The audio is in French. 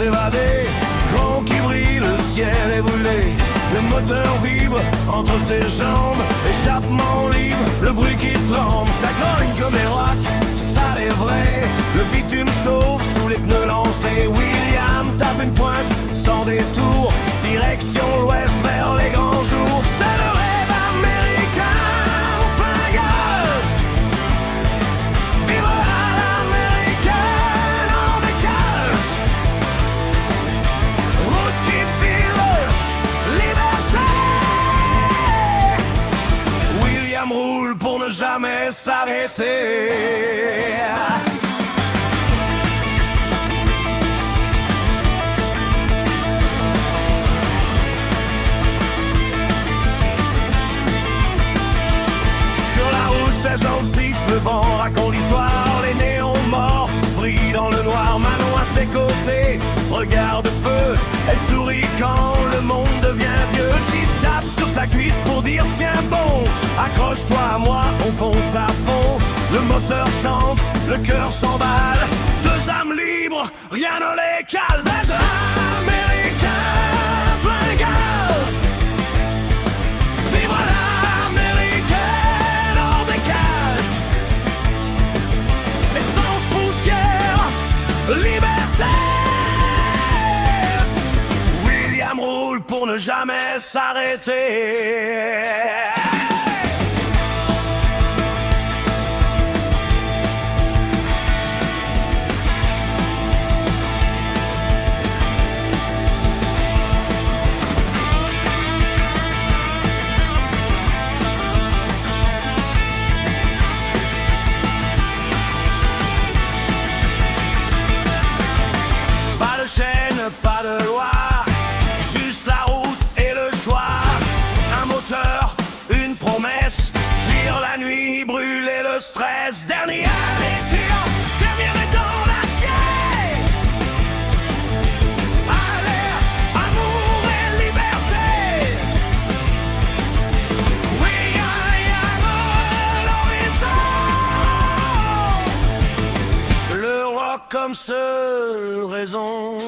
s'évader. Grand qui brille, le ciel est brûlé. Le moteur vibre entre ses jambes. Échappement libre, le bruit qui tremble. Ça grogne comme des rocs, ça est vrai. Le bitume chauffe sous les pneus lancés. William tape une pointe sans détour. Direction l'ouest vers les grands jours. C'est le rêve américain en plein gaz. Vivre à l'américaine en décalage. Route qui file, liberté. William roule pour ne jamais s'arrêter. Le vent raconte l'histoire, les néons morts brillent dans le noir. Manon à ses côtés, regard de feu. Elle sourit quand le monde devient vieux. Qui tape sur sa cuisse pour dire tiens bon. Accroche-toi à moi, on fonce à fond. Le moteur chante, le cœur s'emballe. Deux âmes libres, rien ne les cale. Vage américain, plein gaz. Vivre à l'américaine hors des cages. Essence, poussière, liberté. William roule pour ne jamais s'arrêter. Pas de chaîne, pas de loi, juste la route et le choix. Un moteur, une promesse, fuir la nuit, brûler le stress. Dernier aller, tir, terminer dans l'acier. Aller, amour et liberté. Oui, I am l'horizon. Le rock comme seule raison.